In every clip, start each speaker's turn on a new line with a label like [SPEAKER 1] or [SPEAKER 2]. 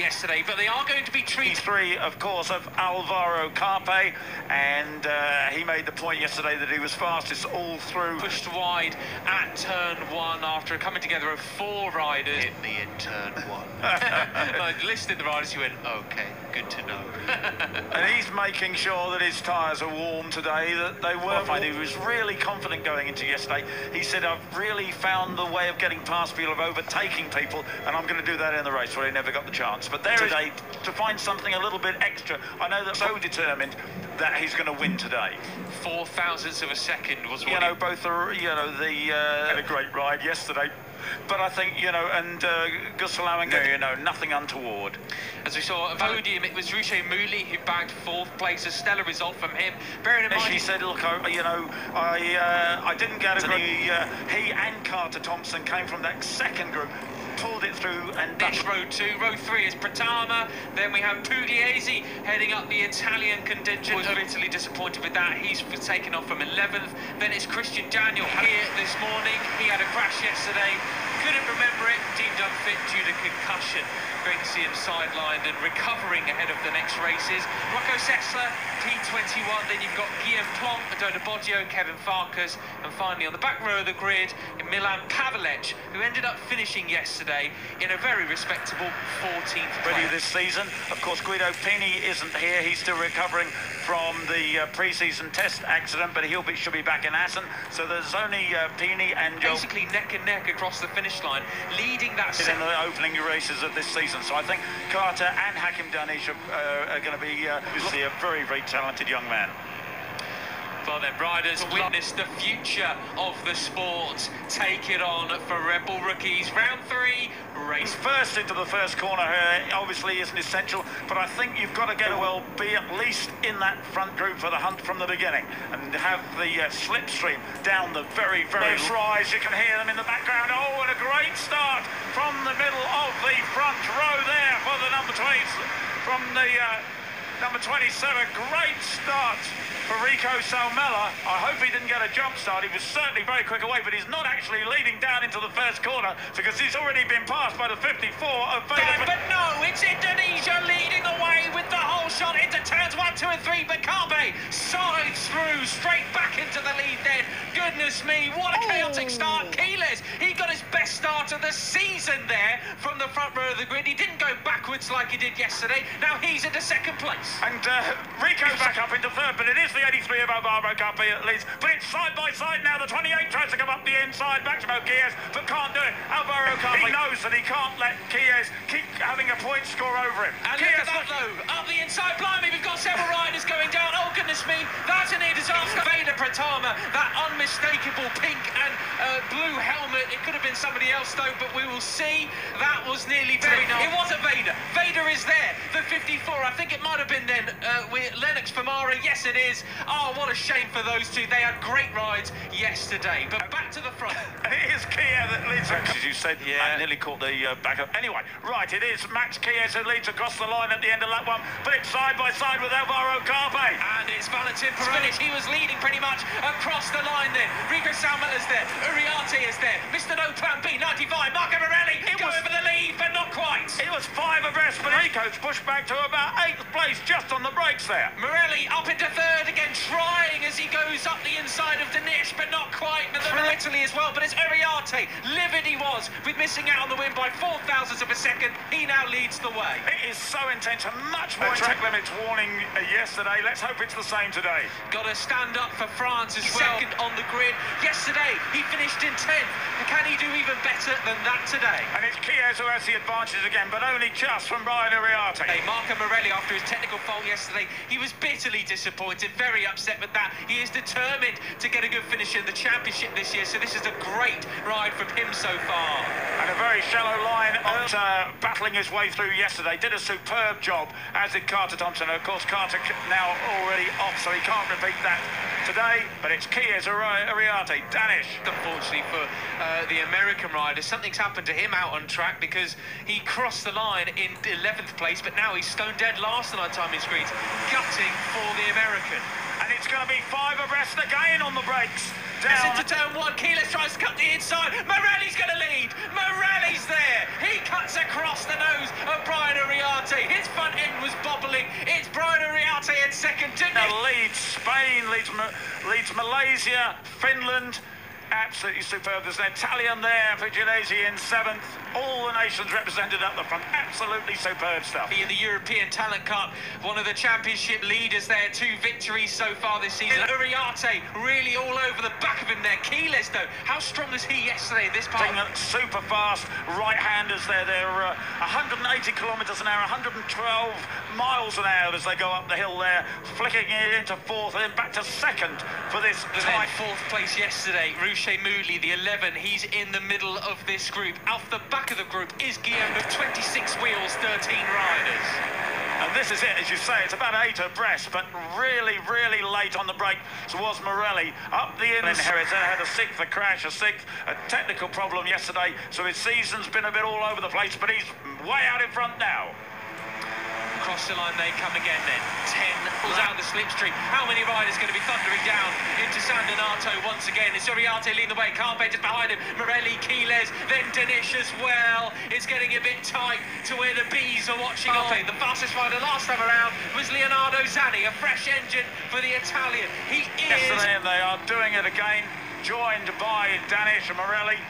[SPEAKER 1] yesterday, but they are going to be treated.
[SPEAKER 2] Three, of course, of Alvaro Carpe, and he made the point yesterday that he was fastest all through.
[SPEAKER 1] Pushed wide at turn 1 after coming together of 4 riders.
[SPEAKER 3] Hit me in turn 1.
[SPEAKER 1] I listed the riders who went,
[SPEAKER 3] okay, good to know.
[SPEAKER 2] And he's making sure that his tyres are warm today, that they were fine. He was really confident going into yesterday. He said, I've really found the way of getting past people, of overtaking people, and I'm going to do that in the race, where he never got the chance. But there today, to find something a little bit extra, I know that so determined that he's going to win today.
[SPEAKER 1] 4 thousandths of a second was what
[SPEAKER 2] had a great ride yesterday. But I think, and Gustavo and nothing untoward.
[SPEAKER 1] As we saw a podium, it was Ruche Mouli who bagged 4th place, a stellar result from him. Bearing in mind,
[SPEAKER 2] he said, look, I didn't get it. He and Carter Thompson came from that second group, pulled it through, and
[SPEAKER 1] this row 2, row 3 is Pratama. Then we have Pugliese heading up the Italian contingent. Was bitterly disappointed with that. He's taken off from 11th. Then it's Christian Daniel here this morning. He had a crash yesterday, couldn't remember it, deemed unfit due to concussion. Great to see him sidelined and recovering ahead of the next races. Rocco Sessler, T21. Then you've got Guillaume Plonk, Adona Boggio, Kevin Farkas, and finally on the back row of the grid, Milan Pavelec, who ended up finishing yesterday in a very respectable 14th place.
[SPEAKER 2] Ready this season. Of course, Guido Pini isn't here. He's still recovering from the pre-season test accident, but should be back in Assen. So there's only Pini and Joe.
[SPEAKER 1] Basically neck and neck across the finish line, leading that
[SPEAKER 2] in the opening races of this season. So I think Carter and Hakim Danish are going to be obviously a very, very talented young man.
[SPEAKER 1] Well then, riders, witness the future of the sport. Take it on for Red Bull Rookies. Round 3, race.
[SPEAKER 2] First into the first corner here obviously isn't essential, but I think you've got to get be at least in that front group for the hunt from the beginning, and have the slipstream down the very, very rise. You can hear them in the background. Oh, and a great start from the middle of the front row there for the number 20, from the number 27. Great start for Rico Salmella. I hope he didn't get a jump start. He was certainly very quick away, but he's not actually leading down into the first corner, because he's already been passed by the 54 of Veda.
[SPEAKER 1] But no, it's Indonesia leading away with the whole shot into turns 1, 2 and 3, but Carpe sides through straight back into the lead then. Goodness me, what a chaotic start. Keyless, he got his best start of the season there from the front row of the grid. He didn't go backwards like he did yesterday. Now he's into 2nd place.
[SPEAKER 2] And Rico's back up into 3rd, but it is the 83 of Alvaro Carpe at least. But it's side by side now. The 28 tries to come up the inside, Maximo Kies, but can't do it. Alvaro Carpe, he knows that he can't let Kies keep having a point score over him.
[SPEAKER 1] And look at that though, up the inside, blimey, we've got several riders going down. Oh goodness me, that's a near disaster. Veda Pratama, that unmistakable pink and blue helmet. It could have been somebody else though, but we will see. That was nearly very nice. It wasn't Veda. Veda is there, the 54. I think it might have been then with Lennox Famara. Yes, it is. Oh, what a shame for those two. They had great rides yesterday. But back to the front.
[SPEAKER 2] And it is Kia that leads. As you said, Matt nearly caught the back up. Anyway, right, it is Max Kies who leads across the line at the end of that one. But it's side by side with Alvaro Carpe.
[SPEAKER 1] And it's Valentin Perez. He was leading pretty much across the line then. Rico Salmella's there. Uriarte is there. Mr. No Plan B, 95. Marco Morelli going for the lead, but not quite.
[SPEAKER 2] It was 5 abreast, but Rico's pushed back to about 8th place just on the brakes there.
[SPEAKER 1] Morelli up into 3rd again, trying as he goes up the inside of Danish, but not quite. And then Italy as well, but it's Uriarte. Livid he was with missing out on the win by 4 thousandths of a second. He now leads the way.
[SPEAKER 2] It is so intense, and much more track limits warning yesterday. Let's hope it's the same today.
[SPEAKER 1] Got to stand up for France as well. Second on the grid. Yesterday he finished in 10th. Can he do even better than that today?
[SPEAKER 2] And it's Kies who has the advantage again, but only just from Brian Uriarte.
[SPEAKER 1] Hey, Marco Morelli, after his technical fault yesterday, he was bitterly disappointed, very upset with that. He is determined to get a good finish in the championship this year, so this is a great ride from him so far.
[SPEAKER 2] And a very shallow line, battling his way through yesterday. Did a superb job, as did Carter Thompson. Of course, Carter now already off, so he can't repeat that today. But it's Kies Uriarte, Danish.
[SPEAKER 1] Unfortunately for the American rider, something's happened to him out on track, because he crossed the line in 11th place, but now he's stone dead last on our timing screens. Gutting for the American.
[SPEAKER 2] And it's going to be 5 abreast again on the brakes.
[SPEAKER 1] It's into turn 1. Keyless tries to cut the inside. Morelli's going to lead. Morelli's there. He cuts across the nose of Brian Uriarte. His front end was bobbling. It's Brian Uriarte in second.
[SPEAKER 2] Leads Spain, leads Malaysia, Finland. Absolutely superb. There's an Italian there for Jerez in 7th. All the nations represented up the front. Absolutely superb stuff.
[SPEAKER 1] In the European Talent Cup, one of the championship leaders there. 2 victories so far this season. Uriarte really all over the back of him there. Quiles, though, how strong was he yesterday in this part?
[SPEAKER 2] Super fast right-handers there. They're 180 kilometres an hour, 112 miles an hour as they go up the hill there, flicking it into 4th and then back to 2nd for this
[SPEAKER 1] tight 4th place yesterday. Rouchet Moodley, the 11, he's in the middle of this group. Off the back of the group is Guillaume with 26 wheels, 13 riders.
[SPEAKER 2] And this is it, as you say, it's about 8 abreast, but really, really late on the brake was Morelli. Up the inside, had a 6th, a crash, a 6th, a technical problem yesterday, so his season's been a bit all over the place, but he's way out in front now.
[SPEAKER 1] Across the line they come again then. 10 pulls out the slipstream. How many riders going to be thundering down into San Donato once again? It's Uriarte leading the way. Carpet is behind him. Morelli, Quiles, then Danish as well. It's getting a bit tight to where the bees are watching on. The fastest rider last time around was Leonardo Zanni. A fresh engine for the Italian. He is...
[SPEAKER 2] Yesterday they are doing it again, joined by Danish and Morelli.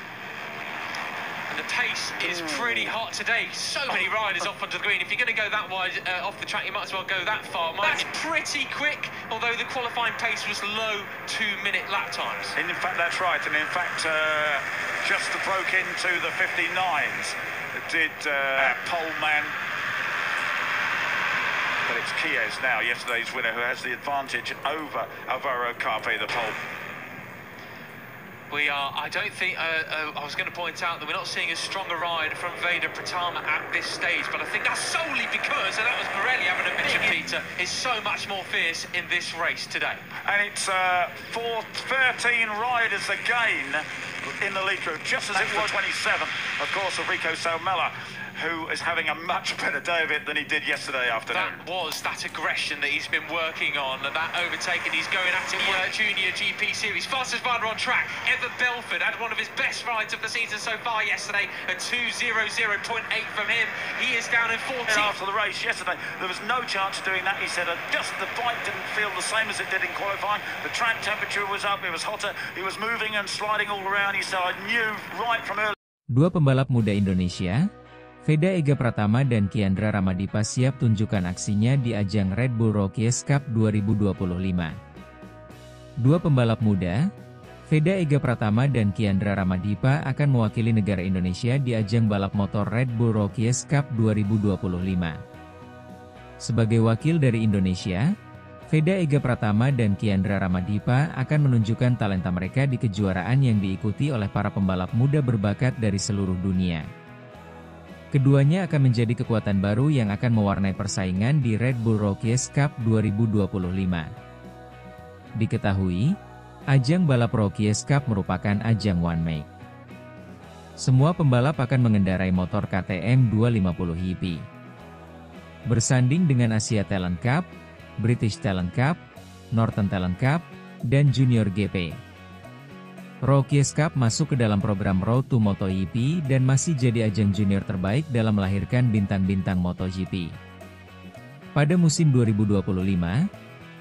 [SPEAKER 1] The pace is pretty hot today. So many riders off onto the green. If you're going to go that wide off the track, you might as well go that far. That's pretty quick, although the qualifying pace was low 2-minute lap times.
[SPEAKER 2] And in fact, that's right. And in fact, just broke into the 59s. Did Poleman. But it's Quiles now, yesterday's winner, who has the advantage over Alvaro Carpe, the pole.
[SPEAKER 1] We are, I don't think, I was going to point out that we're not seeing a stronger ride from Veda Pratama at this stage, but I think that's solely because, and that was Morelli having a vision, Peter, is so much more fierce in this race today.
[SPEAKER 2] And it's 13 riders again in the lead group, just as it was 27, of course, of Rico Salmela, who is having a much better day of it than he did yesterday afternoon.
[SPEAKER 1] That aggression that he's been working on, and that overtaking, he's going at it. JuniorGP Series, fastest rider on track. Ever Belford had one of his best rides of the season so far yesterday, a 2:00.8 from him. He is down in 14th.
[SPEAKER 2] After the race yesterday, there was no chance of doing that. He said just the bike didn't feel the same as it did in qualifying. The track temperature was up, it was hotter, he was moving and sliding all around. He said, I knew right from early.
[SPEAKER 4] Dua pembalap muda Indonesia, Veda Ega Pratama dan Kiandra Ramadhipa siap tunjukkan aksinya di ajang Red Bull Rookies Cup 2025. Dua pembalap muda, Veda Ega Pratama dan Kiandra Ramadhipa akan mewakili negara Indonesia di ajang balap motor Red Bull Rookies Cup 2025. Sebagai wakil dari Indonesia, Veda Ega Pratama dan Kiandra Ramadhipa akan menunjukkan talenta mereka di kejuaraan yang diikuti oleh para pembalap muda berbakat dari seluruh dunia. Keduanya akan menjadi kekuatan baru yang akan mewarnai persaingan di Red Bull Rookies Cup 2025. Diketahui, ajang balap Rookies Cup merupakan ajang one make. Semua pembalap akan mengendarai motor KTM 250 HP. Bersanding dengan Asia Talent Cup, British Talent Cup, Northern Talent Cup, dan JuniorGP. Rookies Cup masuk ke dalam program Road to MotoGP dan masih jadi ajang junior terbaik dalam melahirkan bintang-bintang MotoGP. Pada musim 2025,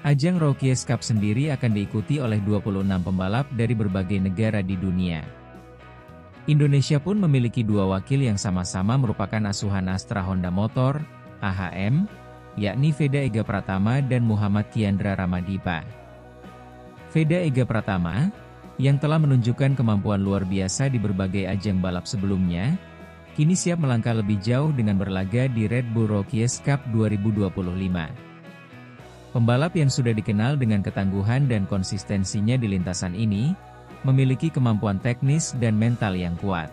[SPEAKER 4] ajang Rookies Cup sendiri akan diikuti oleh 26 pembalap dari berbagai negara di dunia. Indonesia pun memiliki dua wakil yang sama-sama merupakan asuhan Astra Honda Motor, AHM, yakni Veda Ega Pratama dan Muhammad Kiandra Ramadhipa. Veda Ega Pratama, yang telah menunjukkan kemampuan luar biasa di berbagai ajang balap sebelumnya, kini siap melangkah lebih jauh dengan berlaga di Red Bull Rookies Cup 2025. Pembalap yang sudah dikenal dengan ketangguhan dan konsistensinya di lintasan ini, memiliki kemampuan teknis dan mental yang kuat.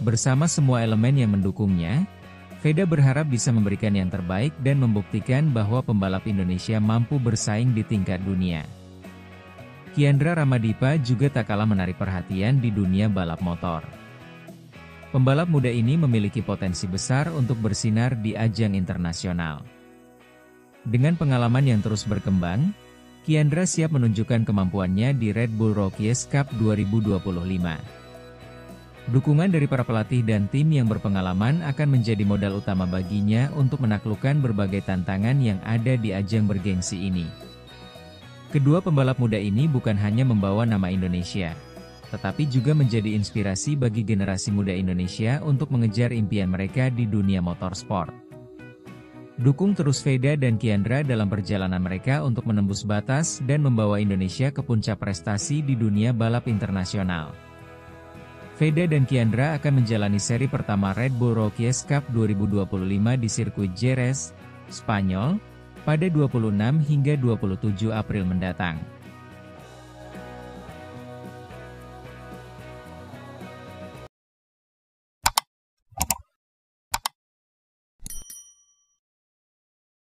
[SPEAKER 4] Bersama semua elemen yang mendukungnya, Veda berharap bisa memberikan yang terbaik dan membuktikan bahwa pembalap Indonesia mampu bersaing di tingkat dunia. Kiandra Ramadhipa juga tak kalah menarik perhatian di dunia balap motor. Pembalap muda ini memiliki potensi besar untuk bersinar di ajang internasional. Dengan pengalaman yang terus berkembang, Kiandra siap menunjukkan kemampuannya di Red Bull Rookies Cup 2025. Dukungan dari para pelatih dan tim yang berpengalaman akan menjadi modal utama baginya untuk menaklukkan berbagai tantangan yang ada di ajang bergengsi ini. Kedua pembalap muda ini bukan hanya membawa nama Indonesia, tetapi juga menjadi inspirasi bagi generasi muda Indonesia untuk mengejar impian mereka di dunia motorsport. Dukung terus Veda dan Kiandra dalam perjalanan mereka untuk menembus batas dan membawa Indonesia ke puncak prestasi di dunia balap internasional. Veda dan Kiandra akan menjalani seri pertama Red Bull Rookies Cup 2025 di sirkuit Jerez, Spanyol, pada 26 hingga 27 April mendatang.